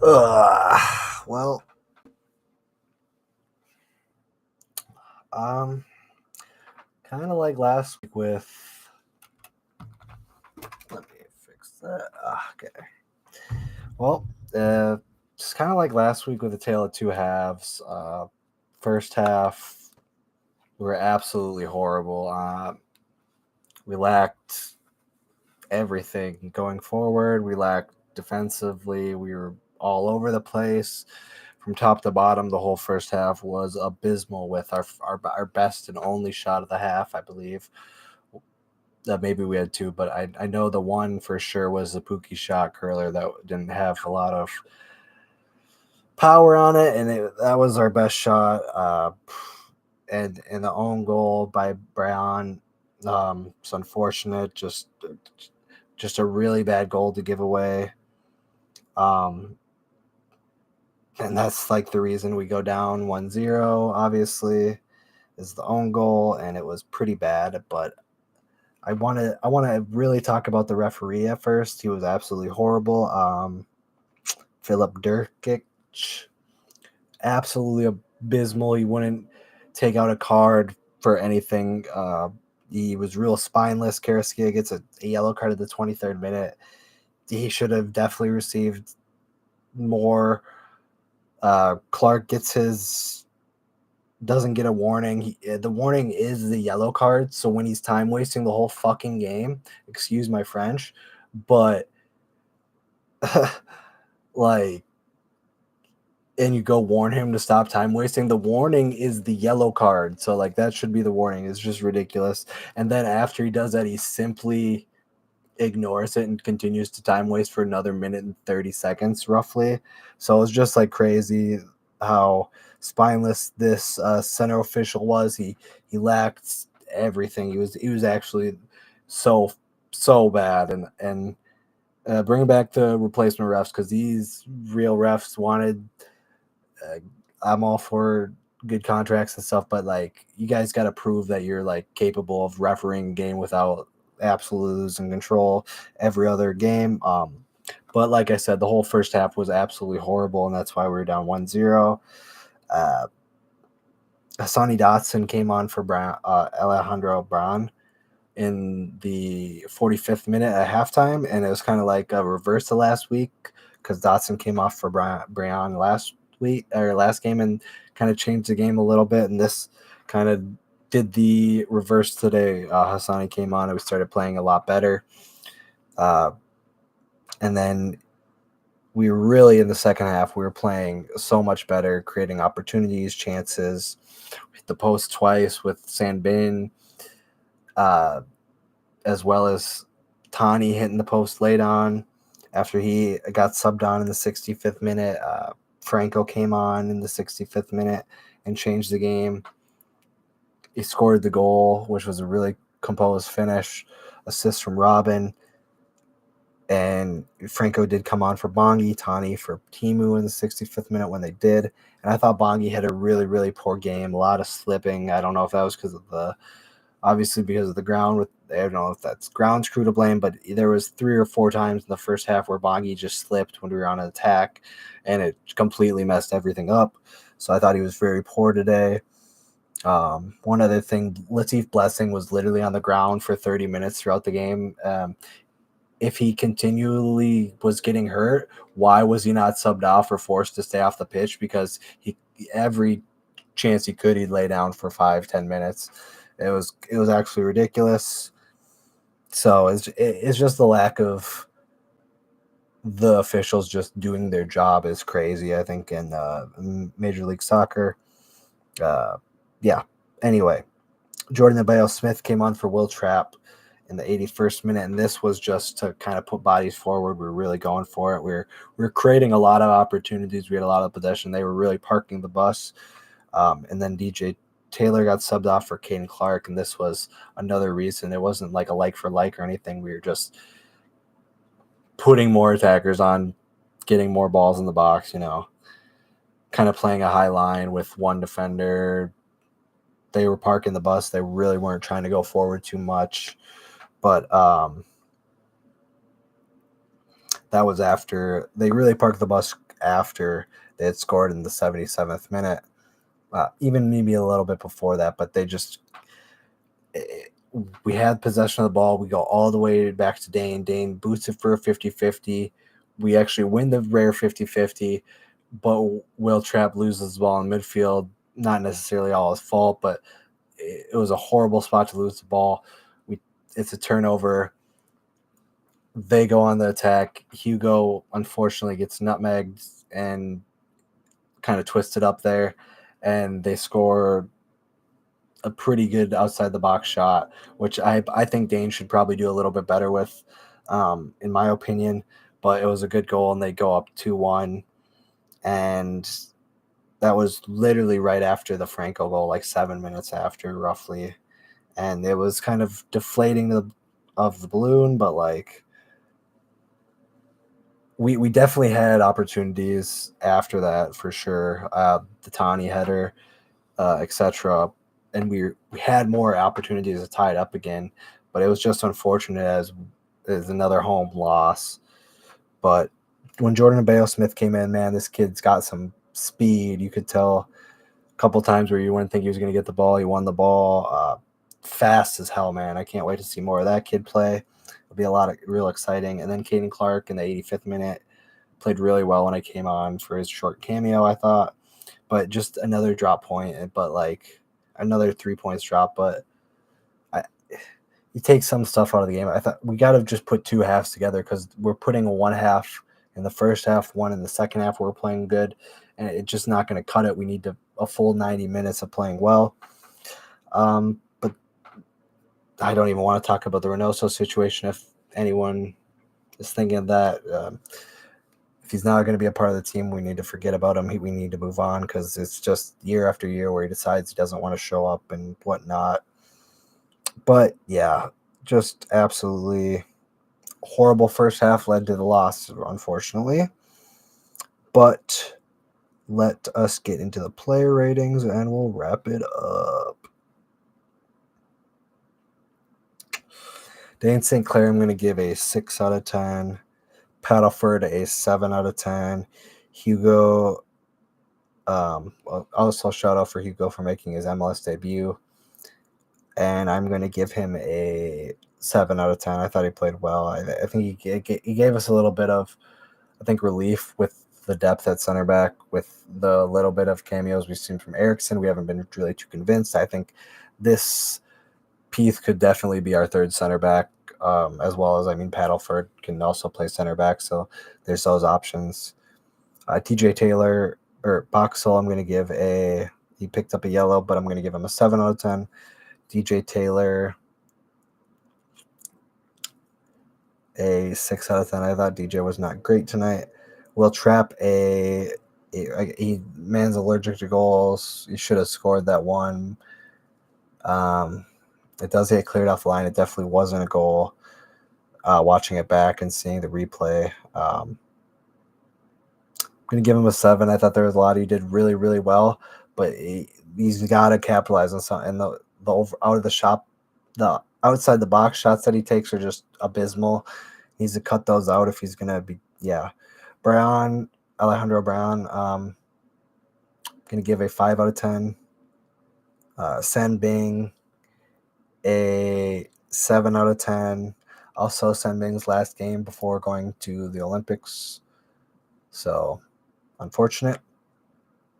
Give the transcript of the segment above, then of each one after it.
Well, um, kind of like last week with. Let me fix that. Okay. Well, just kind of like last week with the tale of two halves. First half, we were absolutely horrible. We lacked everything going forward. We lacked defensively. We were all over the place from top to bottom. The whole first half was abysmal with our best and only shot of the half, I believe. Maybe we had two, but I know the one for sure was the Pookie shot curler that didn't have a lot of power on it, and that was our best shot. And the own goal by Brown, it's unfortunate. Just a really bad goal to give away. And that's like the reason we go down 1-0, obviously, is the own goal, and it was pretty bad. But I want to really talk about the referee at first. He was absolutely horrible. Philip Durkic, absolutely abysmal. He wouldn't take out a card for anything. He was real spineless. Karaskia gets a yellow card at the 23rd minute. He should have definitely received more. Clark doesn't get a warning. The warning is the yellow card. So when he's time wasting the whole fucking game, excuse my French, but like, and you go warn him to stop time wasting, the warning is the yellow card. So like that should be the warning. It's just ridiculous. And then after he does that, he simply ignores it and continues to time waste for another minute and 30 seconds roughly. So it's just like crazy how spineless this center official was. He lacked everything. He was actually so bad. And bring back the replacement refs, because these real refs wanted. I'm all for good contracts and stuff, but like you guys got to prove that you're like capable of refereeing a game without absolute losing control every other game. But like I said, the whole first half was absolutely horrible, and that's why we were down 1-0. Hassani Dotson came on for Alejandro Brown in the 45th minute at halftime, and it was kind of like a reverse to last week because Dotson came off for Brown last game and kind of changed the game a little bit, and this kind of did the reverse today. Hassani came on and we started playing a lot better, and then we were really in the second half, we were playing so much better, creating opportunities, chances. We hit the post twice with Sanbin, as well as Tani hitting the post late on after he got subbed on in the 65th minute. Franco came on in the 65th minute and changed the game. He scored the goal, which was a really composed finish, assist from Robin. And Franco did come on for Bongi, Tani for Timu in the 65th minute when they did. And I thought Bongi had a really, really poor game, a lot of slipping. I don't know if that was because of obviously because of the ground. I don't know if that's ground's crew to blame, but there was 3 or 4 times in the first half where Bongi just slipped when we were on an attack, and it completely messed everything up. So I thought he was very poor today. One other thing, Latif Blessing was literally on the ground for 30 minutes throughout the game. If he continually was getting hurt, why was he not subbed off or forced to stay off the pitch? Because every chance he could, he'd lay down for 5-10 minutes. It was actually ridiculous. So it's just the lack of the officials just doing their job is crazy, I think, in Major League Soccer. Yeah. Anyway, Jordan Abayo Smith came on for Will Trapp in the 81st minute, and this was just to kind of put bodies forward. We were really going for it. We were creating a lot of opportunities. We had a lot of possession. They were really parking the bus. And then DJ Taylor got subbed off for Caden Clark, and this was another reason. It wasn't like a like for like or anything. We were just putting more attackers on, getting more balls in the box, kind of playing a high line with one defender. They were parking the bus. They really weren't trying to go forward too much. But that was after they really parked the bus after they had scored in the 77th minute. Even maybe a little bit before that, but we had possession of the ball. We go all the way back to Dane. Dane boots it for a 50-50. We actually win the rare 50-50, but Will Trapp loses the ball in midfield. Not necessarily all his fault, but it was a horrible spot to lose the ball. It's a turnover. They go on the attack. Hugo, unfortunately, gets nutmegged and kind of twisted up there, and they score a pretty good outside the box shot, which I think Dane should probably do a little bit better with, in my opinion. But it was a good goal, and they go up 2-1, and that was literally right after the Franco goal, like 7 minutes after, roughly. And it was kind of deflating of the balloon, but like we definitely had opportunities after that for sure. The Tani header, etc. And we had more opportunities to tie it up again, but it was just unfortunate as another home loss. But when Jordan Abeyo-Smith came in, man, this kid's got some speed. You could tell a couple times where you wouldn't think he was going to get the ball. He won the ball. Fast as hell, man. I can't wait to see more of that kid play. It'll be a lot of real exciting. And then Caden Clark in the 85th minute played really well when I came on for his short cameo, I thought. But just another drop point, but like another 3 points drop. But you take some stuff out of the game. I thought we got to just put two halves together because we're putting one half in the first half, one in the second half. We're playing good, and it's just not going to cut it. We need a full 90 minutes of playing well. But I don't even want to talk about the Reynoso situation. If anyone is thinking that if he's not going to be a part of the team, we need to forget about him. We need to move on because it's just year after year where he decides he doesn't want to show up and whatnot. But yeah, just absolutely horrible first half led to the loss, unfortunately. But let us get into the player ratings and we'll wrap it up. Dane St. Clair, I'm going to give a 6 out of 10. Paddleford, a 7 out of 10. Hugo, also shout out for Hugo for making his MLS debut. And I'm going to give him a 7 out of 10. I thought he played well. I think he gave us a little bit of, relief with the depth at center back, with the little bit of cameos we've seen from Eriksson. We haven't been really too convinced. I think this Peace could definitely be our third center back, as well as, Paddleford can also play center back. So there's those options. TJ Taylor, or Boxall, I'm going to give he picked up a yellow, but I'm going to give him a 7 out of 10. DJ Taylor, a 6 out of 10. I thought DJ was not great tonight. Will Trapp, man's allergic to goals. He should have scored that one. It does get cleared off the line. It definitely wasn't a goal. Watching it back and seeing the replay, I'm going to give him a 7. I thought there was a lot he did really, really well, but he's got to capitalize on something. And the the outside the box shots that he takes are just abysmal. He needs to cut those out if he's going to be, Alejandro Brown, going to give a 5 out of 10. Sen Bing, a 7 out of 10. Also, Sen Bing's last game before going to the Olympics. So, unfortunate.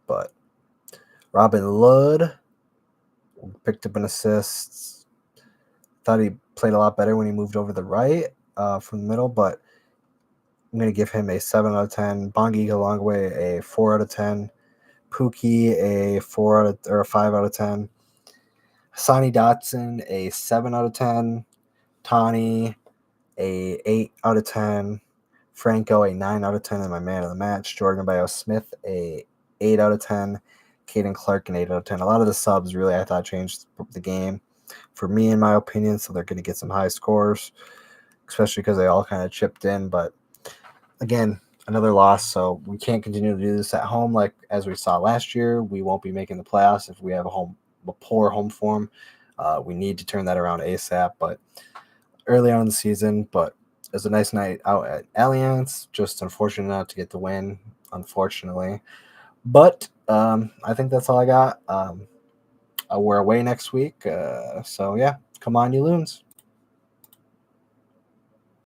But Robin Ludd picked up an assist. Thought he played a lot better when he moved over the right from the middle, but I'm going to give him a 7 out of 10. Bongi Galangwe, a 4 out of 10. Pookie, a 5 out of 10. Sonny Dotson, a 7 out of 10. Tani, a 8 out of 10. Franco, a 9 out of 10, and my man of the match. Jordan Abeyo-Smith, a 8 out of 10. Caden Clark, an 8 out of 10. A lot of the subs really, I thought, changed the game for me, in my opinion, so they're going to get some high scores, especially because they all kind of chipped in. But again, another loss, so we can't continue to do this at home like as we saw last year. We won't be making the playoffs if we have a poor home form. We need to turn that around ASAP, but early on in the season. But it was a nice night out at Allianz. Just unfortunate not to get the win. unfortunately. But I think that's all I got. We're away next week. So, yeah, come on, you loons.